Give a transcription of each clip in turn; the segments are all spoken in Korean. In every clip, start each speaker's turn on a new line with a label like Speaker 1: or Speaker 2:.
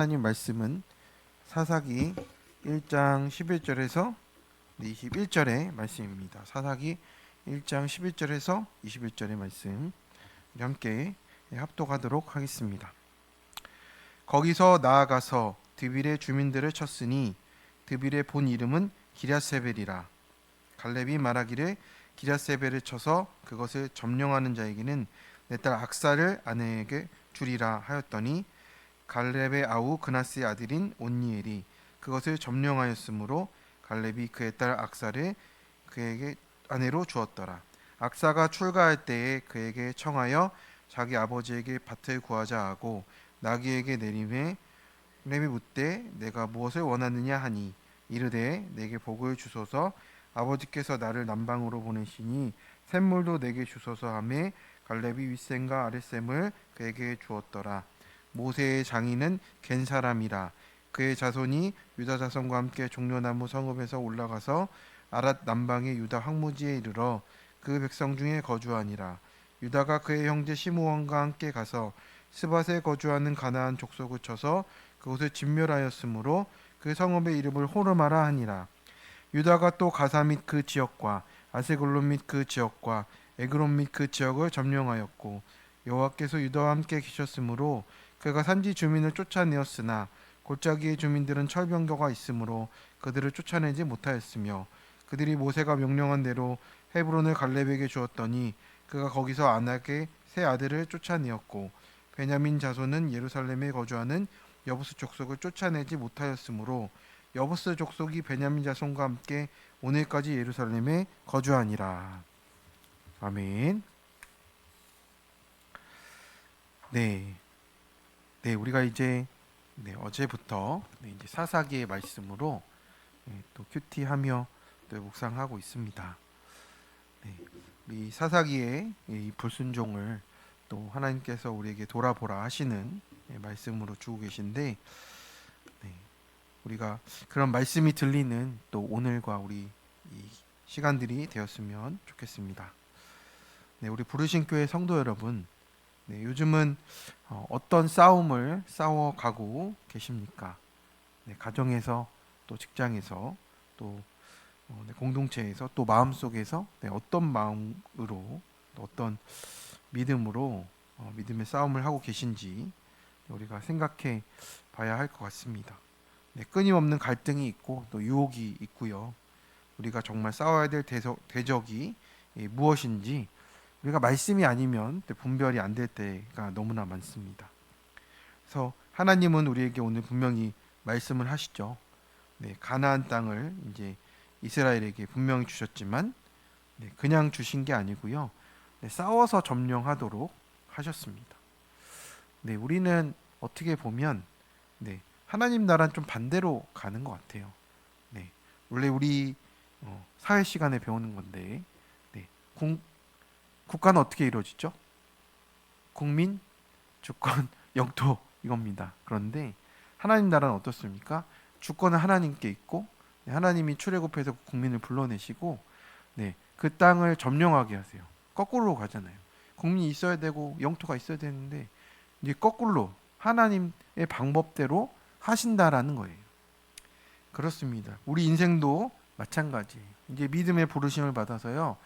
Speaker 1: 하나님 말씀은 사사기 1장 11절에서 21절의 말씀입니다. 사사기 1장 11절에서 21절의 말씀 함께 합독하도록 하겠습니다. 거기서 나아가서 드빌의 주민들을 쳤으니 드빌의 본 이름은 기랴세벨이라. 갈렙이 말하기를 기랴세벨을 쳐서 그것을 점령하는 자에게는 내 딸 악사를 아내에게 주리라 하였더니 갈렙의 아우 그나스의 아들인 온니엘이 그것을 점령하였으므로 갈렙이 그의 딸 악사를 그에게 아내로 주었더라. 악사가 출가할 때에 그에게 청하여 자기 아버지에게 밭을 구하자 하고 나귀에게 내림에 갈렙이 묻되 내가 무엇을 원하느냐 하니 이르되 내게 복을 주소서 아버지께서 나를 남방으로 보내시니 샘물도 내게 주소서 하매 갈렙이 윗샘과 아랫샘을 그에게 주었더라. 모세의 장인은 겐 사람이라. 그의 자손이 유다 자손과 함께 종려나무 성읍에서 올라가서 아랏 남방의 유다 황무지에 이르러 그 백성 중에 거주하니라. 유다가 그의 형제 시므온과 함께 가서 스밧에 거주하는 가나안 족속을 쳐서 그곳을 진멸하였으므로 그 성읍의 이름을 호르마라 하니라. 유다가 또 가사 및 그 지역과 아세글론 및 그 지역과 에그론 및 그 지역을 점령하였고 여호와께서 유다와 함께 계셨으므로 그가 산지 주민을 쫓아내었으나 골짜기의 주민들은 철병거가 있으므로 그들을 쫓아내지 못하였으며 그들이 모세가 명령한 대로 헤브론을 갈렙에게 주었더니 그가 거기서 안악의 세 아들을 쫓아내었고 베냐민 자손은 예루살렘에 거주하는 여부스 족속을 쫓아내지 못하였으므로 여부스 족속이 베냐민 자손과 함께 오늘까지 예루살렘에 거주하니라. 아멘. 우리가 이제 어제부터 이제 사사기의 말씀으로 또 큐티하며 또 묵상하고 있습니다. 이 사사기의 이 불순종을 또 하나님께서 우리에게 돌아보라 하시는 말씀으로 주고 계신데 우리가 그런 말씀이 들리는 또 오늘과 우리 이 시간들이 되었으면 좋겠습니다. 우리 부르신 교회 성도 여러분, 요즘은 어떤 싸움을 싸워가고 계십니까? 가정에서 또 직장에서 또 공동체에서 또 마음속에서 어떤 마음으로 또 어떤 믿음으로 믿음의 싸움을 하고 계신지 우리가 생각해 봐야 할 것 같습니다. 끊임없는 갈등이 있고 또 유혹이 있고요. 우리가 정말 싸워야 될 대적이 무엇인지 우리가 말씀이 아니면 분별이 안 될 때가 너무나 많습니다. 그래서 하나님은 우리에게 오늘 분명히 말씀을 하시죠. 가나안 땅을 이제 이스라엘에게 분명히 주셨지만 그냥 주신 게 아니고요. 싸워서 점령하도록 하셨습니다. 우리는 어떻게 보면 하나님 나라는 좀 반대로 가는 것 같아요. 원래 우리 사회 시간에 배우는 건데 국가는 어떻게 이루어지죠? 국민, 주권, 영토 이겁니다. 그런데 하나님 나라는 어떻습니까? 주권은 하나님께 있고 하나님이 출애굽해서 국민을 불러내시고 그 땅을 점령하게 하세요. 거꾸로 가잖아요. 국민이 있어야 되고 영토가 있어야 되는데 이제 거꾸로 하나님의 방법대로 하신다라는 거예요. 그렇습니다. 우리 인생도 마찬가지예요. 이제 믿음의 부르심을 받아서요.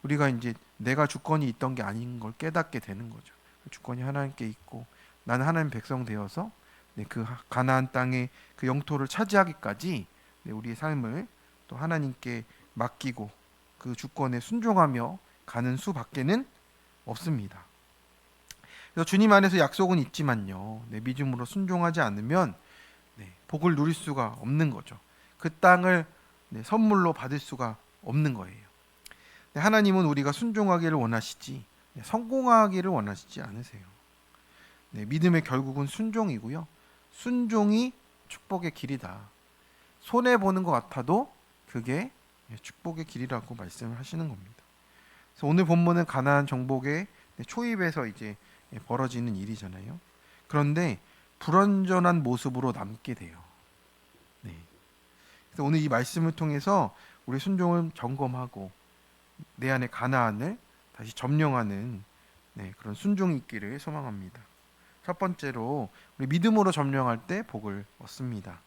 Speaker 1: 우리가 이제 내가 주권이 있던 게 아닌 걸 깨닫게 되는 거죠. 주권이 하나님께 있고 나는 하나님 백성 되어서 그 가나안 땅의 그 영토를 차지하기까지 우리의 삶을 또 하나님께 맡기고 그 주권에 순종하며 가는 수밖에는 없습니다. 그래서 주님 안에서 약속은 있지만요. 믿음으로 순종하지 않으면 복을 누릴 수가 없는 거죠. 그 땅을 선물로 받을 수가 없는 거예요. 하나님은 우리가 순종하기를 원하시지 성공하기를 원하시지 않으세요. 믿음의 결국은 순종이고요. 순종이 축복의 길이다. 손해 보는 것 같아도 그게 축복의 길이라고 말씀을 하시는 겁니다. 그래서 오늘 본문은 가나안 정복의 초입에서 이제 벌어지는 일이잖아요. 그런데 불완전한 모습으로 남게 돼요. 그래서 오늘 이 말씀을 통해서 우리 순종을 점검하고 내 안에 가나안을 다시 점령하는 그런 순종이 있기를 소망합니다. 첫 번째로 우리 믿음으로 점령할 때 복을 얻습니다.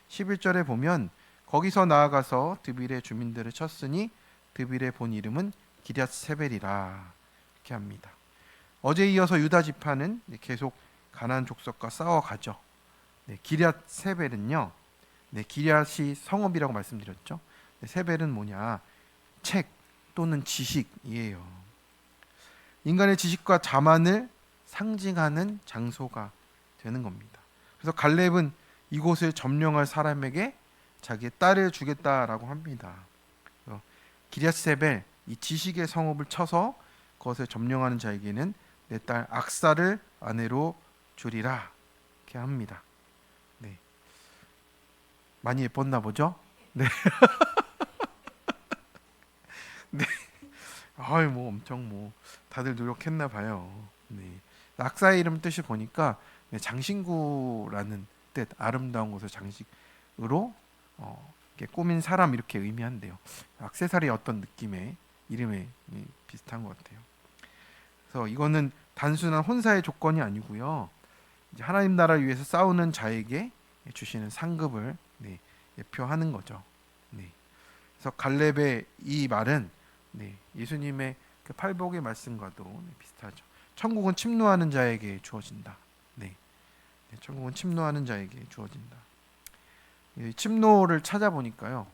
Speaker 1: 11절에 보면 거기서 나아가서 드빌의 주민들을 쳤으니 드빌의 본 이름은 기럇세벨이라 이렇게 합니다. 어제 이어서 유다 지파는 계속 가나안 족속과 싸워가죠. 기럇세벨은요, 기럇이 성읍이라고 말씀드렸죠. 세벨은 뭐냐? 책 또는 지식이에요. 인간의 지식과 자만을 상징하는 장소가 되는 겁니다. 그래서 갈렙은 이곳을 점령할 사람에게 자기의 딸을 주겠다라고 합니다. 기럇세벨, 이 지식의 성읍을 쳐서 그것을 점령하는 자에게는 내 딸 악사를 아내로 주리라 이렇게 합니다. 네, 많이 예뻤나 보죠? 네, 네. 아이 뭐 엄청 뭐 다들 노력했나 봐요. 네, 악사의 이름 뜻이 보니까 장신구라는 뜻, 아름다운 것을 장식으로 이렇게 꾸민 사람 이렇게 의미한대요. 액세서리 어떤 느낌의 이름에 비슷한 것 같아요. 그래서 이거는 단순한 혼사의 조건이 아니고요. 이제 하나님 나라를 위해서 싸우는 자에게 주시는 상급을 예표하는 거죠. 네. 그래서 갈렙의 이 말은 예수님의 그 팔복의 말씀과도 비슷하죠. 천국은 침노하는 자에게 주어진다. 천국은 침노하는 자에게 주어진다. 침노를 찾아보니까요.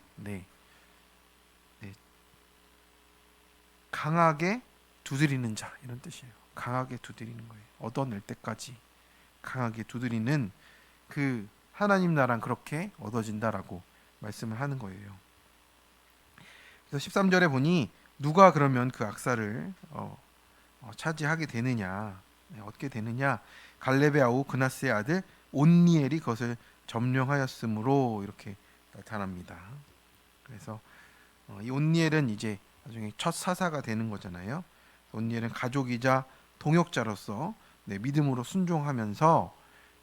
Speaker 1: 강하게 두드리는 자 이런 뜻이에요. 강하게 두드리는 거예요. 얻어낼 때까지 강하게 두드리는 그 하나님 나라는 그렇게 얻어진다라고 말씀을 하는 거예요. 그래서 13절에 보니 누가 그러면 그 악사를 차지하게 되느냐, 얻게 되느냐? 갈렙의 아우 그나스의 아들 온니엘이 그것을 점령하였으므로 이렇게 나타납니다. 그래서 이 온니엘은 이제 나중에 첫 사사가 되는 거잖아요. 온니엘은 가족이자 동역자로서 믿음으로 순종하면서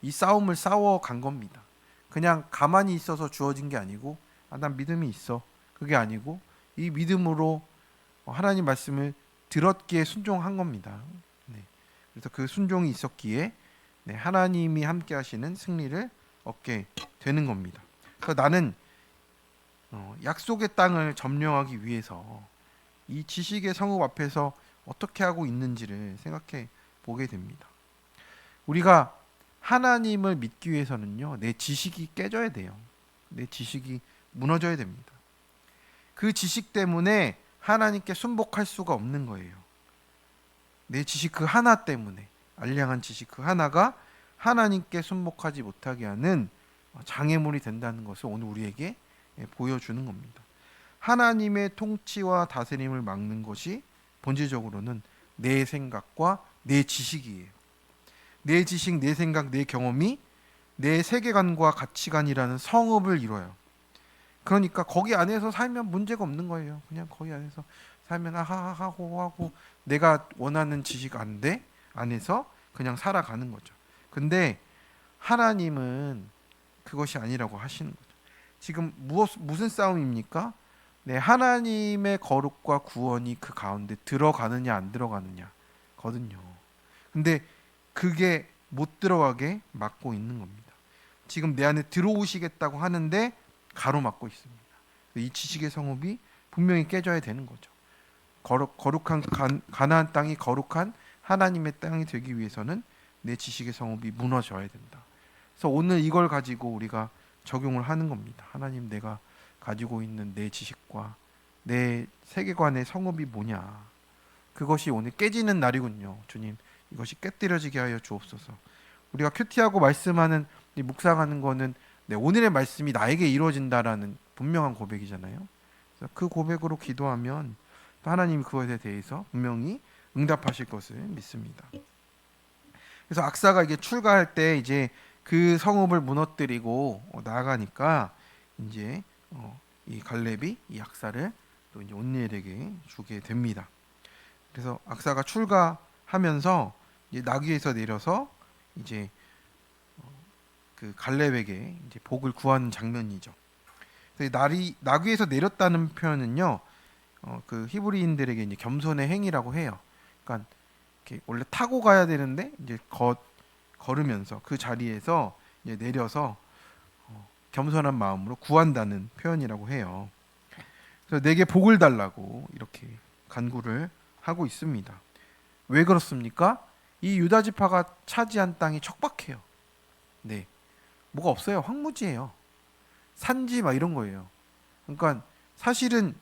Speaker 1: 이 싸움을 싸워간 겁니다. 그냥 가만히 있어서 주어진 게 아니고 난 믿음이 있어. 그게 아니고 이 믿음으로 하나님 말씀을 들었기에 순종한 겁니다. 그래서 그 순종이 있었기에 하나님이 함께 하시는 승리를 얻게 되는 겁니다. 그래서 나는 약속의 땅을 점령하기 위해서 이 지식의 성읍 앞에서 어떻게 하고 있는지를 생각해 보게 됩니다. 우리가 하나님을 믿기 위해서는요, 내 지식이 깨져야 돼요. 내 지식이 무너져야 됩니다. 그 지식 때문에 하나님께 순복할 수가 없는 거예요. 내 지식 그 하나 때문에, 알량한 지식 그 하나가 하나님께 순복하지 못하게 하는 장애물이 된다는 것을 오늘 우리에게 보여주는 겁니다. 하나님의 통치와 다스림을 막는 것이 본질적으로는 내 생각과 내 지식이에요. 내 지식, 내 생각, 내 경험이 내 세계관과 가치관이라는 성읍을 이뤄요. 그러니까 거기 안에서 살면 문제가 없는 거예요. 그냥 거기 안에서 살면 하고 내가 원하는 지식 안에서 그냥 살아가는 거죠. 근데 하나님은 그것이 아니라고 하시는 거죠. 지금 무슨 싸움입니까? 하나님의 거룩과 구원이 그 가운데 들어가느냐 안 들어가느냐 거든요. 근데 그게 못 들어가게 막고 있는 겁니다. 지금 내 안에 들어오시겠다고 하는데 가로막고 있습니다. 이 지식의 성읍이 분명히 깨져야 되는 거죠. 거룩한 가나안 땅이 거룩한 하나님의 땅이 되기 위해서는 내 지식의 성읍이 무너져야 된다. 그래서 오늘 이걸 가지고 우리가 적용을 하는 겁니다. 하나님, 내가 가지고 있는 내 지식과 내 세계관의 성읍이 뭐냐? 그것이 오늘 깨지는 날이군요. 주님, 이것이 깨뜨려지게 하여 주옵소서. 우리가 큐티하고 말씀하는 묵상하는 거는 오늘의 말씀이 나에게 이루어진다라는 분명한 고백이잖아요. 그래서 그 고백으로 기도하면 하나님이 그것에 대해서 분명히 응답하실 것을 믿습니다. 그래서 악사가 이게 출가할 때 이제 그 성읍을 무너뜨리고 나아가니까 이제 이 갈렙이 이 악사를 또 이제 온니엘에게 주게 됩니다. 그래서 악사가 출가하면서 이제 나귀에서 내려서 이제 그 갈렙에게 이제 복을 구하는 장면이죠. 나귀에서 내렸다는 표현은요, 그 히브리인들에게 이제 겸손의 행위라고 해요. 그러니까 이렇게 원래 타고 가야 되는데 이제 걸으면서 그 자리에서 이제 내려서 겸손한 마음으로 구한다는 표현이라고 해요. 그래서 내게 복을 달라고 이렇게 간구를 하고 있습니다. 왜 그렇습니까? 이 유다 지파가 차지한 땅이 척박해요. 네, 뭐가 없어요. 황무지예요. 산지 막 이런 거예요. 그러니까 사실은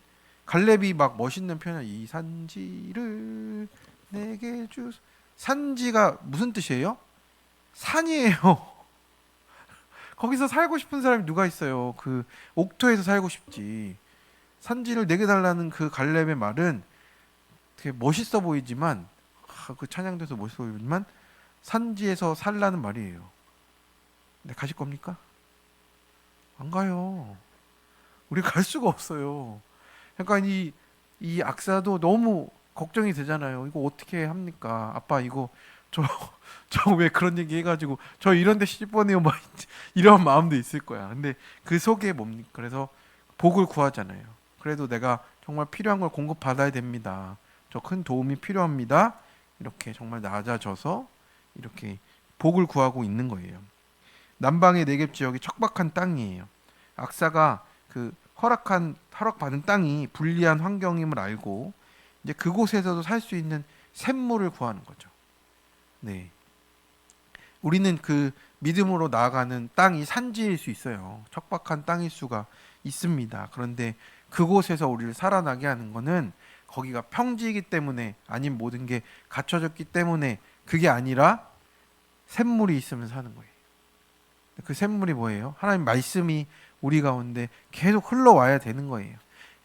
Speaker 1: 갈렙이 막 멋있는 표현을 이 산지를 내게 주 산지가 무슨 뜻이에요? 산이에요. 거기서 살고 싶은 사람이 누가 있어요? 그 옥토에서 살고 싶지. 산지를 내게 달라는 그 갈렙의 말은 되게 멋있어 보이지만 그 찬양돼서 멋있어 보이지만 산지에서 살라는 말이에요. 근데 가실 겁니까? 안 가요. 우리 갈 수가 없어요. 그러니까 이 악사도 너무 걱정이 되잖아요. 이거 어떻게 합니까? 아빠 이거 저 저 왜 그런 얘기 해가지고 저 이런 데 시집 보내요 막 이런 마음도 있을 거야. 근데 그 속에 뭡니까? 그래서 복을 구하잖아요. 그래도 내가 정말 필요한 걸 공급받아야 됩니다. 저 큰 도움이 필요합니다. 이렇게 정말 낮아져서 이렇게 복을 구하고 있는 거예요. 남방의 네겝 지역이 척박한 땅이에요. 악사가 그 허락받은 땅이 불리한 환경임을 알고 이제 그곳에서도 살 수 있는 샘물을 구하는 거죠. 네. 우리는 그 믿음으로 나아가는 땅이 산지일 수 있어요. 척박한 땅일 수가 있습니다. 그런데 그곳에서 우리를 살아나게 하는 거는 거기가 평지이기 때문에 아닌 모든 게 갖춰졌기 때문에 그게 아니라 샘물이 있으면 사는 거예요. 그 샘물이 뭐예요? 하나님 말씀이 우리 가운데 계속 흘러와야 되는 거예요.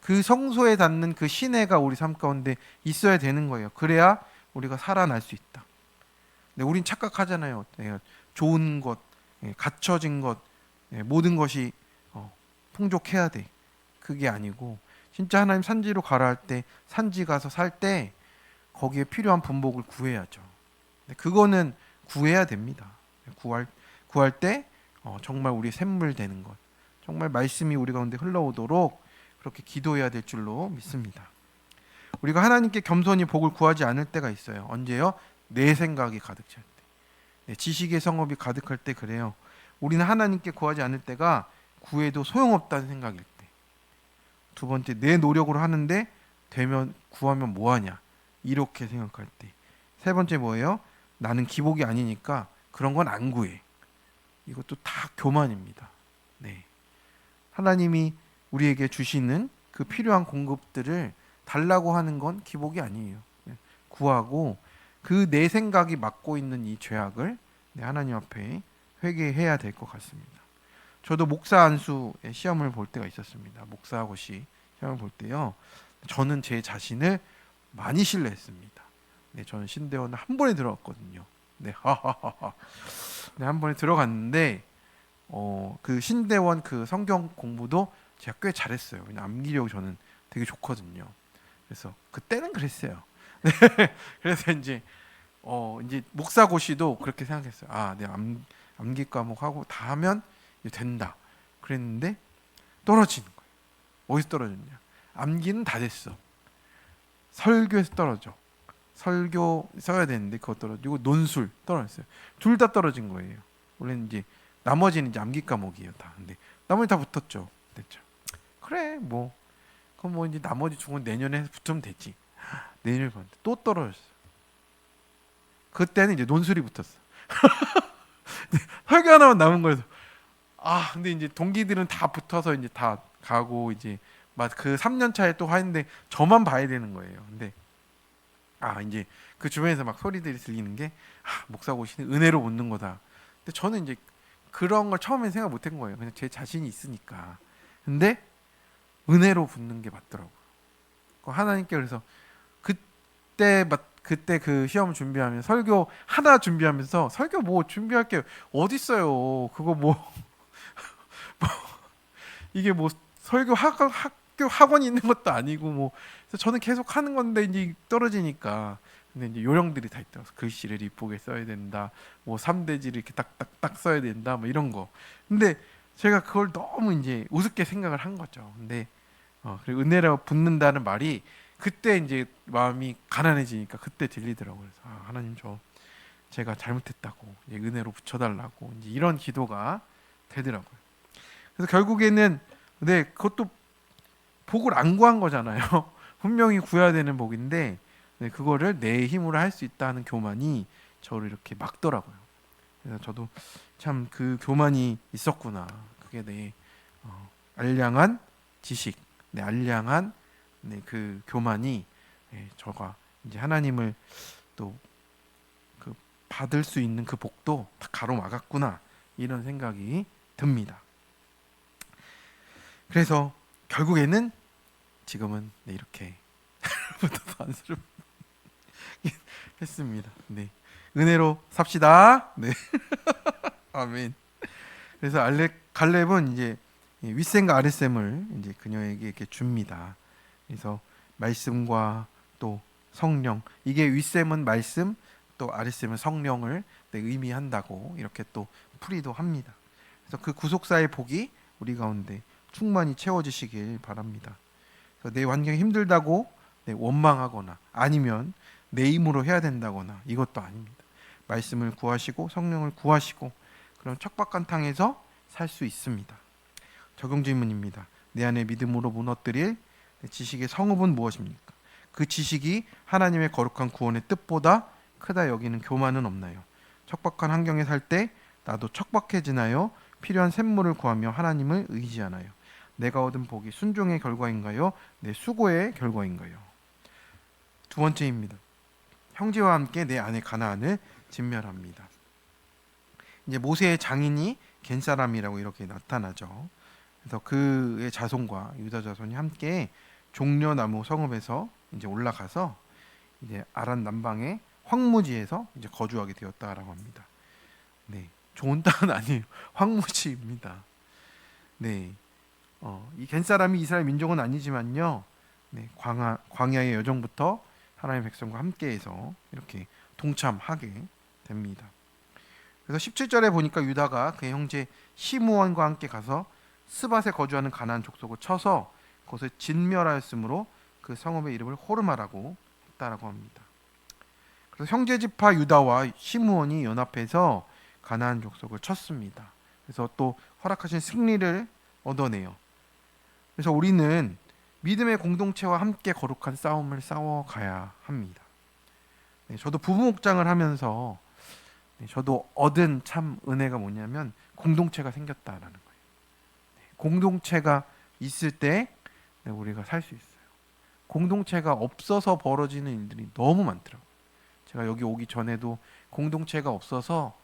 Speaker 1: 그 성소에 닿는 그 시내가 우리 삶 가운데 있어야 되는 거예요. 그래야 우리가 살아날 수 있다. 근데 우린 착각하잖아요. 좋은 것, 갖춰진 것, 모든 것이 풍족해야 돼. 그게 아니고 진짜 하나님 산지로 가라 할 때 산지 가서 살 때 거기에 필요한 분복을 구해야죠. 그거는 구해야 됩니다. 구할 때 정말 우리 샘물 되는 것, 정말 말씀이 우리 가운데 흘러오도록 그렇게 기도해야 될 줄로 믿습니다. 우리가 하나님께 겸손히 복을 구하지 않을 때가 있어요. 언제요? 내 생각이 가득 찰 때, 지식의 성업이 가득할 때 그래요. 우리는 하나님께 구하지 않을 때가 구해도 소용없다는 생각일 때. 두 번째, 내 노력으로 하는데 되면 구하면 뭐하냐 이렇게 생각할 때. 세 번째 뭐예요? 나는 기복이 아니니까 그런 건 안 구해. 이것도 다 교만입니다. 네. 하나님이 우리에게 주시는 그 필요한 공급들을 달라고 하는 건 기복이 아니에요. 구하고 그 내 생각이 맡고 있는 이 죄악을 하나님 앞에 회개해야 될 것 같습니다. 저도 목사 안수의 시험을 볼 때가 있었습니다. 목사고시 시험을 볼 때요. 저는 제 자신을 많이 신뢰했습니다. 네, 저는 신대원 한 번에 들어갔거든요. 네, 네, 한 번에 들어갔는데 그 신대원 그 성경 공부도 제가 꽤 잘했어요. 왜냐 암기력이 저는 되게 좋거든요. 그래서 그때는 그랬어요. 네, 그래서 이제 목사고시도 그렇게 생각했어요. 아, 내 암기 과목 하고 다 하면 이제 된다. 그랬는데 떨어지는 거예요. 어디서 떨어졌냐? 암기는 다 됐어. 설교에서 떨어져. 설교 써야 되는데 그거 떨어지고 논술 떨어졌어요. 둘 다 떨어진 거예요. 원래는 이제 나머지는 이제 암기 과목이에요 다. 근데 나머지 다 붙었죠. 됐죠. 그래 뭐 그럼 뭐 이제 나머지 중은 내년에 붙으면 되지. 내년에 봤는데 또 떨어졌어. 그때는 이제 논술이 붙었어. 설교 하나만 남은 거여서 근데 이제 동기들은 다 붙어서 이제 다 가고 이제 막 그 3년 차에 또 하는데 저만 봐야 되는 거예요. 근데 이제 그 주변에서 막 소리들이 들리는 게 목사 고시는 은혜로 붙는 거다. 근데 저는 이제 그런 걸 처음에 생각 못 한 거예요. 그냥 제 자신이 있으니까. 근데 은혜로 붙는 게 맞더라고요. 하나님께 그래서 그때 그 시험 준비하면 설교 하나 준비하면서 설교 뭐 준비할 게 어디 있어요. 그거 뭐 이게 뭐 설교 학교 학원이 있는 것도 아니고 뭐 그래서 저는 계속 하는 건데 이제 떨어지니까 근데 이제 요령들이 다 있더라고요. 글씨를 이쁘게 써야 된다. 뭐 3대지를 이렇게 딱딱딱 써야 된다. 뭐 이런 거. 근데 제가 그걸 너무 이제 우습게 생각을 한 거죠. 근데 그리고 은혜로 붙는다는 말이 그때 이제 마음이 가난해지니까 그때 들리더라고요. 그래서 하나님 저 제가 잘못했다고 이제 은혜로 붙여달라고 이제 이런 기도가 되더라고요. 그래서 결국에는 그것도 복을 안 구한 거잖아요. 분명히 구해야 되는 복인데 그거를 내 힘으로 할 수 있다는 교만이 저를 이렇게 막더라고요. 그래서 저도 참 그 교만이 있었구나. 그게 내 알량한 지식, 내 알량한 그 교만이 저가 이제 하나님을 또 그 받을 수 있는 그 복도 다 가로막았구나 이런 생각이 듭니다. 그래서 결국에는 지금은 이렇게 부터 안수를 했습니다. 네, 은혜로 삽시다. 네, 아멘. 그래서 갈렙은 이제 윗셈과 아랫셈을 이제 그녀에게 이렇게 줍니다. 그래서 말씀과 또 성령, 이게 윗셈은 말씀, 또 아랫셈은 성령을 의미한다고 이렇게 또 풀이도 합니다. 그래서 그 구속사의 복이 우리 가운데 충만히 채워지시길 바랍니다. 그래서 내 환경이 힘들다고 원망하거나 아니면 내 힘으로 해야 된다거나 이것도 아닙니다. 말씀을 구하시고 성령을 구하시고 그럼 척박한 땅에서 살 수 있습니다. 적용 질문입니다. 내 안에 믿음으로 무너뜨릴 지식의 성읍은 무엇입니까? 그 지식이 하나님의 거룩한 구원의 뜻보다 크다 여기는 교만은 없나요? 척박한 환경에 살 때 나도 척박해지나요? 필요한 샘물을 구하며 하나님을 의지하나요? 내가 얻은 복이 순종의 결과인가요? 내 수고의 결과인가요? 두 번째입니다. 형제와 함께 내 아내 가나안을 진멸합니다. 이제 모세의 장인이 겐 사람이라고 이렇게 나타나죠. 그래서 그의 자손과 유다 자손이 함께 종려나무 성읍에서 이제 올라가서 이제 아란 남방의 황무지에서 이제 거주하게 되었다라고 합니다. 네, 좋은 땅은 아니에요. 황무지입니다. 네, 이 겐 사람이 이스라엘 민족은 아니지만요. 네, 광야의 여정부터 하나님의 백성과 함께해서 이렇게 동참하게 됩니다. 그래서 17절에 보니까 유다가 그의 형제 시므온과 함께 가서 스밧에 거주하는 가나안 족속을 쳐서 그것을 진멸하였으므로 그 성읍의 이름을 호르마라고 했다라고 합니다. 그래서 형제 지파 유다와 시므온이 연합해서 가나안 족속을 쳤습니다. 그래서 또 허락하신 승리를 얻어내요. 그래서 우리는 믿음의 공동체와 함께 거룩한 싸움을 싸워가야 합니다. 저도 부부 목장을 하면서 저도 얻은 참 은혜가 뭐냐면 공동체가 생겼다라는 거예요. 공동체가 있을 때 우리가 살 수 있어요. 공동체가 없어서 벌어지는 일들이 너무 많더라고요. 제가 여기 오기 전에도 공동체가 없어서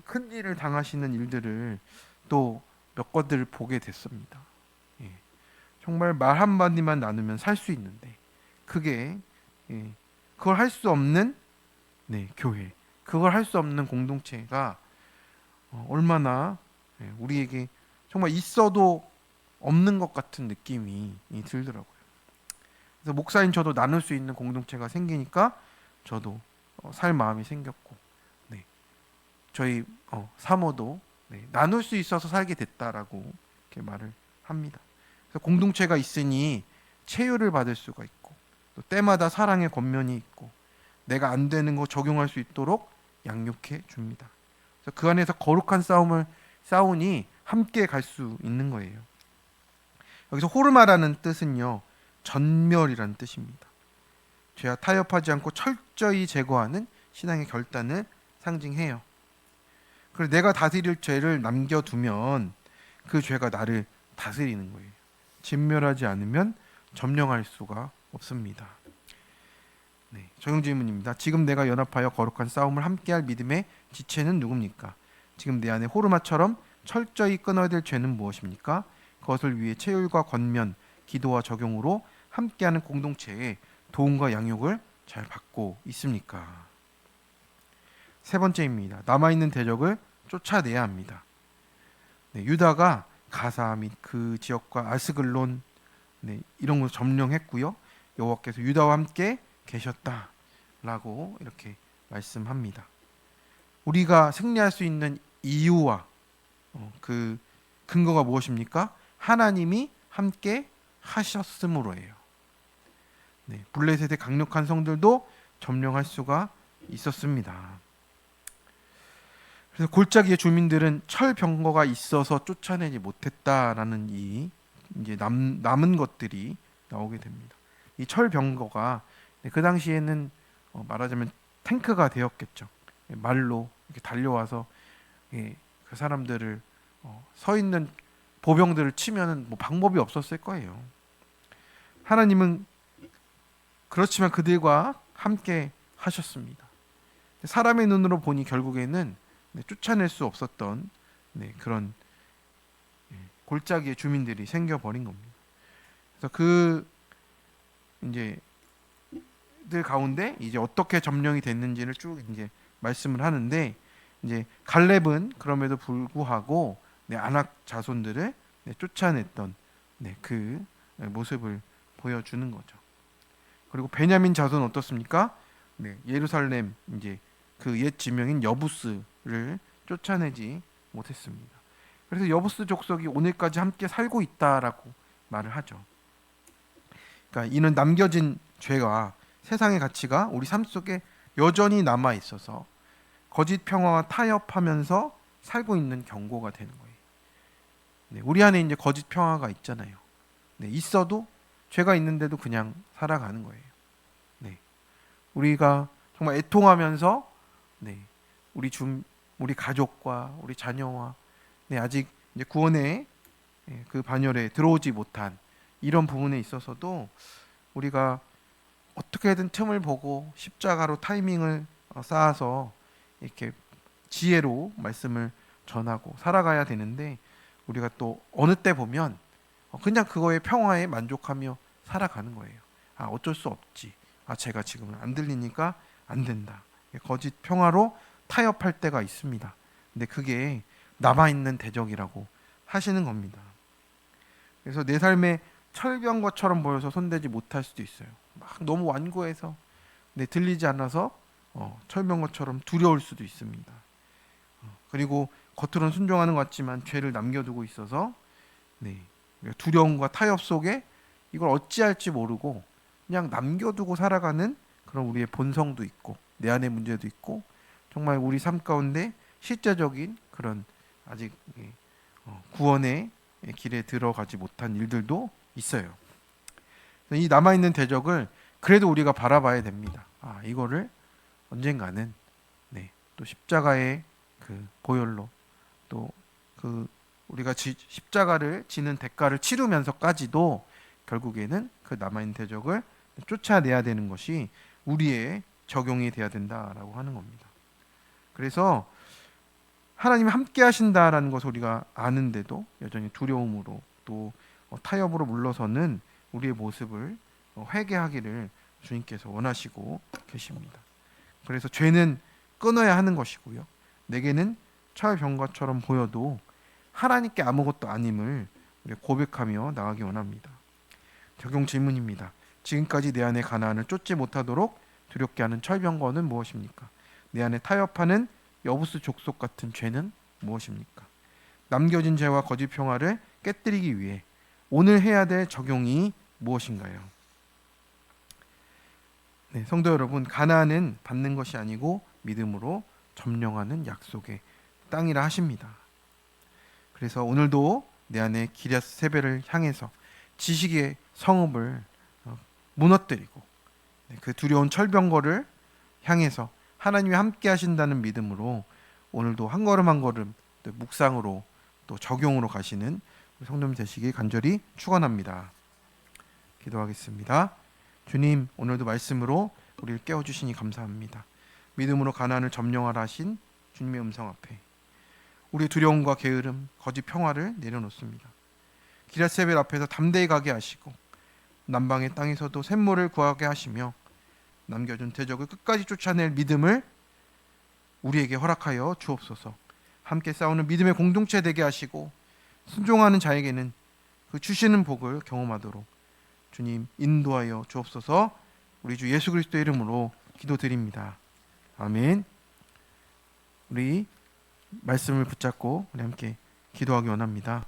Speaker 1: 큰 일을 당하시는 일들을 또 몇 건들 보게 됐습니다. 정말 말 한마디만 나누면 살 수 있는데 그게 그걸 할 수 없는 교회, 그걸 할 수 없는 공동체가 얼마나 우리에게 정말 있어도 없는 것 같은 느낌이 들더라고요. 그래서 목사인 저도 나눌 수 있는 공동체가 생기니까 저도 살 마음이 생겼고, 저희 사모도 나눌 수 있어서 살게 됐다라고 이렇게 말을 합니다. 그래서 공동체가 있으니 체유를 받을 수가 있고, 또 때마다 사랑의 권면이 있고, 내가 안 되는 거 적용할 수 있도록 양육해 줍니다. 그래서 그 안에서 거룩한 싸움을 싸우니 함께 갈 수 있는 거예요. 여기서 호르마라는 뜻은요, 전멸이라는 뜻입니다. 죄와 타협하지 않고 철저히 제거하는 신앙의 결단을 상징해요. 그래서 내가 다스릴 죄를 남겨두면 그 죄가 나를 다스리는 거예요. 진멸하지 않으면 점령할 수가 없습니다. 적용 질문입니다. 지금 내가 연합하여 거룩한 싸움을 함께할 믿음의 지체는 누굽니까? 지금 내 안에 호르마처럼 철저히 끊어야 될 죄는 무엇입니까? 그것을 위해 체율과 권면, 기도와 적용으로 함께하는 공동체에 도움과 양육을 잘 받고 있습니까? 세 번째입니다. 남아있는 대적을 쫓아내야 합니다. 유다가 가사 및 그 지역과 아스글론 이런 걸 점령했고요. 여호와께서 유다와 함께 계셨다라고 이렇게 말씀합니다. 우리가 승리할 수 있는 이유와 그 근거가 무엇입니까? 하나님이 함께 하셨으므로예요. 블레셋의 강력한 성들도 점령할 수가 있었습니다. 그래서 골짜기의 주민들은 철병거가 있어서 쫓아내지 못했다라는 이제 남은 것들이 나오게 됩니다. 이 철병거가 그 당시에는 말하자면 탱크가 되었겠죠. 말로 이렇게 달려와서 그 사람들을 서 있는 보병들을 치면은 뭐 방법이 없었을 거예요. 하나님은 그렇지만 그들과 함께 하셨습니다. 사람의 눈으로 보니 결국에는 쫓아낼 수 없었던 그런 골짜기의 주민들이 생겨버린 겁니다. 그래서 그 이제 들 가운데 이제 어떻게 점령이 됐는지를 쭉 이제 말씀을 하는데, 이제 갈렙은 그럼에도 불구하고 아낙 자손들을 쫓아냈던 그 모습을 보여주는 거죠. 그리고 베냐민 자손 어떻습니까? 예루살렘 이제 그 옛 지명인 여부스를 쫓아내지 못했습니다. 그래서 여부스 족속이 오늘까지 함께 살고 있다라고 말을 하죠. 그러니까 이는 남겨진 죄와 세상의 가치가 우리 삶 속에 여전히 남아 있어서 거짓 평화와 타협하면서 살고 있는 경고가 되는 거예요. 우리 안에 이제 거짓 평화가 있잖아요. 있어도 죄가 있는데도 그냥 살아가는 거예요. 우리가 정말 애통하면서 우리 가족과 우리 자녀와 아직 이제 구원의 그 반열에 들어오지 못한 이런 부분에 있어서도 우리가 어떻게든 틈을 보고 십자가로 타이밍을 쌓아서 이렇게 지혜로 말씀을 전하고 살아가야 되는데, 우리가 또 어느 때 보면 그냥 그거에 평화에 만족하며 살아가는 거예요. 어쩔 수 없지. 제가 지금은 안 들리니까 안 된다. 거짓 평화로 타협할 때가 있습니다. 근데 그게 남아있는 대적이라고 하시는 겁니다. 그래서 내 삶에 철병거처럼 보여서 손대지 못할 수도 있어요. 막 너무 완고해서 들리지 않아서 철병거처럼 두려울 수도 있습니다. 그리고 겉으로는 순종하는 것 같지만 죄를 남겨두고 있어서 두려움과 타협 속에 이걸 어찌할지 모르고 그냥 남겨두고 살아가는 그런 우리의 본성도 있고 내 안의 문제도 있고, 정말 우리 삶 가운데 실제적인 그런 아직 구원의 길에 들어가지 못한 일들도 있어요. 이 남아있는 대적을 그래도 우리가 바라봐야 됩니다. 이거를 언젠가는 또 십자가의 그 보혈로 또 그 우리가 십자가를 지는 대가를 치르면서까지도 결국에는 그 남아있는 대적을 쫓아내야 되는 것이 우리의 적용이 돼야 된다라고 하는 겁니다. 그래서 하나님이 함께 하신다라는 것을 우리가 아는데도 여전히 두려움으로 또 타협으로 물러서는 우리의 모습을 회개하기를 주님께서 원하시고 계십니다. 그래서 죄는 끊어야 하는 것이고요. 내게는 철병거처럼 보여도 하나님께 아무것도 아님을 고백하며 나가기 원합니다. 적용 질문입니다. 지금까지 내 안에 가나안을 쫓지 못하도록 두렵게 하는 철병거는 무엇입니까? 내 안에 타협하는 여부스 족속 같은 죄는 무엇입니까? 남겨진 죄와 거짓 평화를 깨뜨리기 위해 오늘 해야 될 적용이 무엇인가요? 성도 여러분, 가나안은 받는 것이 아니고 믿음으로 점령하는 약속의 땅이라 하십니다. 그래서 오늘도 내 안에 기럇 세배를 향해서 지식의 성읍을 무너뜨리고 그 두려운 철병거를 향해서 하나님이 함께 하신다는 믿음으로 오늘도 한 걸음 한 걸음 또 묵상으로 또 적용으로 가시는 성도님 되시길 간절히 축원합니다. 기도하겠습니다. 주님, 오늘도 말씀으로 우리를 깨워주시니 감사합니다. 믿음으로 가나안을 점령하라 하신 주님의 음성 앞에 우리의 두려움과 게으름, 거짓 평화를 내려놓습니다. 기럇세벨 앞에서 담대히 가게 하시고 남방의 땅에서도 샘물을 구하게 하시며 남겨준 대적을 끝까지 쫓아낼 믿음을 우리에게 허락하여 주옵소서. 함께 싸우는 믿음의 공동체 되게 하시고 순종하는 자에게는 그 주시는 복을 경험하도록 주님 인도하여 주옵소서. 우리 주 예수 그리스도의 이름으로 기도드립니다. 아멘. 우리 말씀을 붙잡고 우리 함께 기도하기 원합니다.